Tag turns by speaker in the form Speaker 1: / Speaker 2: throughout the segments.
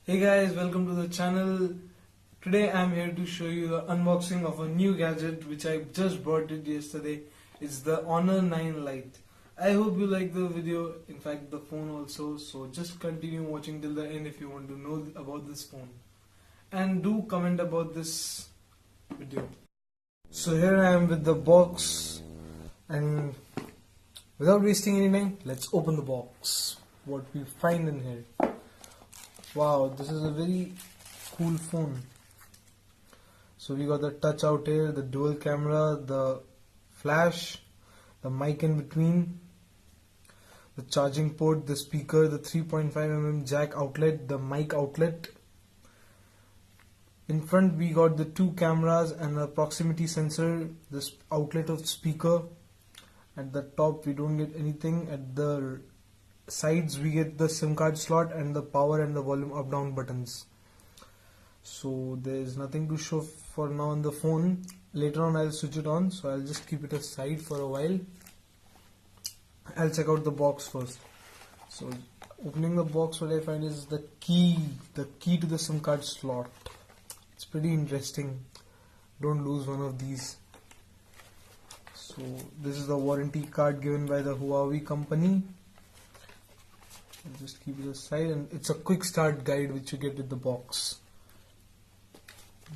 Speaker 1: Hey guys, welcome to the channel. Today I'm here to show you the unboxing of a new gadget which I just bought it yesterday. It's the HoNoR 9 Lite. I hope you like the video, in fact the phone also, so just continue watching till the end if you want to know about this phone. And do comment about this video. So here I am with the box, and without wasting any time, let's open the box. What we find in here. Wow, this is a very cool phone. So we got the touch out here, the dual camera, the flash, the mic in between, the charging port, the speaker, the 3.5mm jack outlet, the mic outlet. In front we got the two cameras and a proximity sensor, this outlet of speaker. At the top we don't get anything. At the sides we get the SIM card slot and the power and the volume up down buttons. So there is nothing to show for now on the phone. Later on I'll switch it on, so I'll just keep it aside for a while. I'll check out the box first. So opening the box, what I find is the key to the SIM card slot. It's pretty interesting. Don't lose one of these. So this is the warranty card given by the Huawei company. I'll just keep it aside, and it's a quick start guide which you get with the box.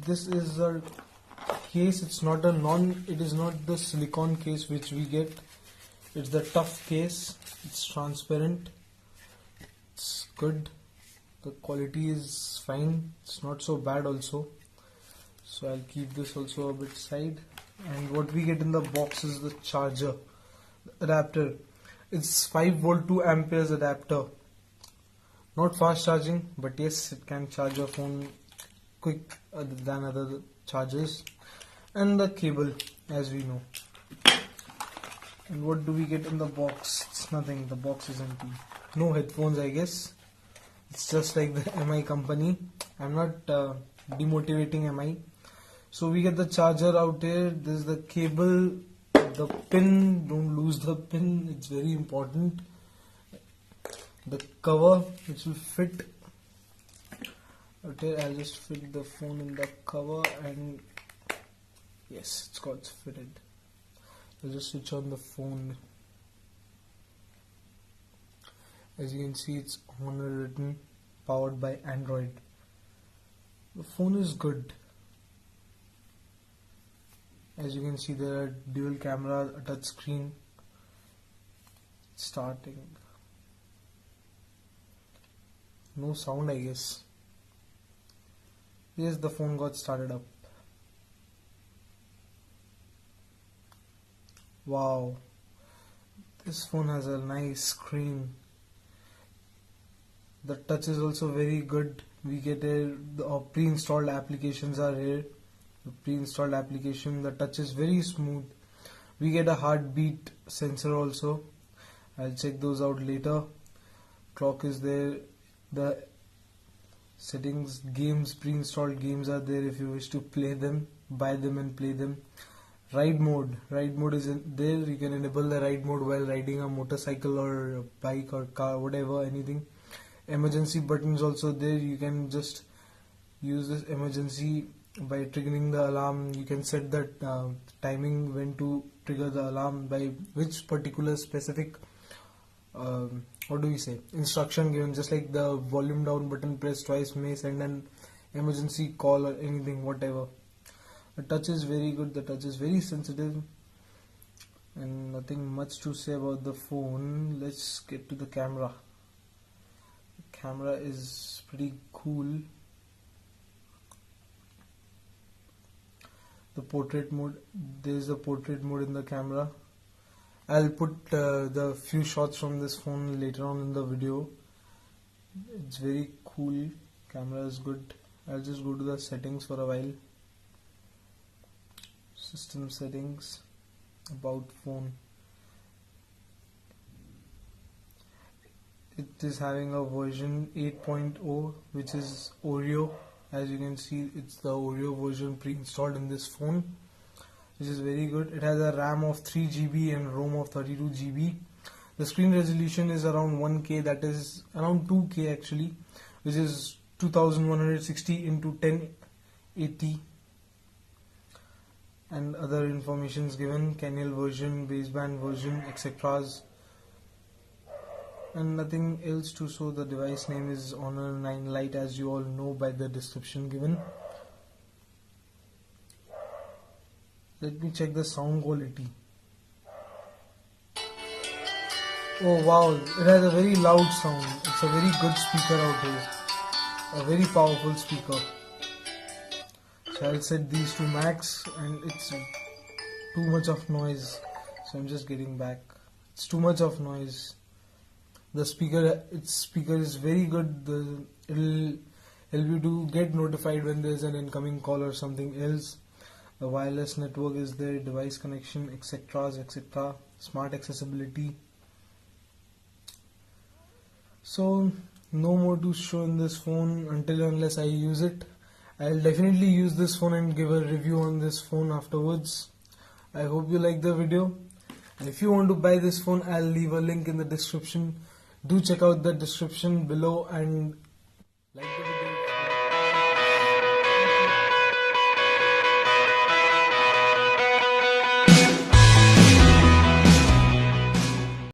Speaker 1: This is a case. It is not the silicone case which we get. It's the tough case. It's transparent. It's good. The quality is fine. It's not so bad also. So I'll keep this also a bit side. And what we get in the box is the charger, the adapter. It's 5V 2 amperes adapter. Not fast charging, but yes, it can charge your phone quick than other chargers. And the cable, as we know. And what do we get in the box? It's nothing. The box is empty. No headphones, I guess. It's just like the MI company. I'm not demotivating MI. So we get the charger out here. This is the cable, the pin. Don't lose the pin. It's very important. The cover, which will fit. Okay, I'll just fit the phone in the cover, and yes, it's got fitted. I'll just switch on the phone. As you can see, it's HoNoR written, powered by Android. The phone is good. As you can see, there are dual cameras, a touch screen. Starting. No sound, I guess. Yes, the phone got started up. Wow. This phone has a nice screen. The touch is also very good. We get the pre-installed applications are here. The pre-installed application, the touch is very smooth. We get a heartbeat sensor also. I'll check those out later. Clock is there. The settings, games, pre-installed games are there if you wish to play them, buy them and play them. Ride mode is there. You can enable the ride mode while riding a motorcycle or a bike or car, whatever, anything. Emergency buttons also there. You can just use this emergency by triggering the alarm. You can set that timing when to trigger the alarm, by which particular specific instruction given. Just like the volume down button pressed twice may send an emergency call or anything, whatever. The touch is very good. The touch is very sensitive, and nothing much to say about the phone. Let's get to the camera. The camera is pretty cool. The portrait mode, there is a portrait mode in the camera. I'll put the few shots from this phone later on in the video. It's very cool. Camera is good. I'll just go to the settings for a while. System settings, about phone. It is having a version 8.0, which is Oreo. As you can see, it's the Oreo version pre-installed in this phone, which is very good. It has a RAM of 3 GB and ROM of 32 GB. The screen resolution is around 1K, that is around 2K actually, which is 2160 into 1080, and other informations given, Kenil version, baseband version, etc. And nothing else to show. The device name is HoNoR 9 liTe, as you all know by the description given. Let me check the sound quality. Oh wow, it has a very loud sound. It's a very good speaker out here. A very powerful speaker. So I'll set these to max, and it's too much of noise. So I'm just getting back. It's too much of noise. The speaker, its speaker is very good. It'll help you to get notified when there's an incoming call or something else. The wireless network is there, device connection, etc., etc. Smart accessibility. So no more to show in this phone unless I use it. I'll definitely use this phone and give a review on this phone afterwards. I hope you like the video. And if you want to buy this phone, I'll leave a link in the description. Do check out the description below and like the video.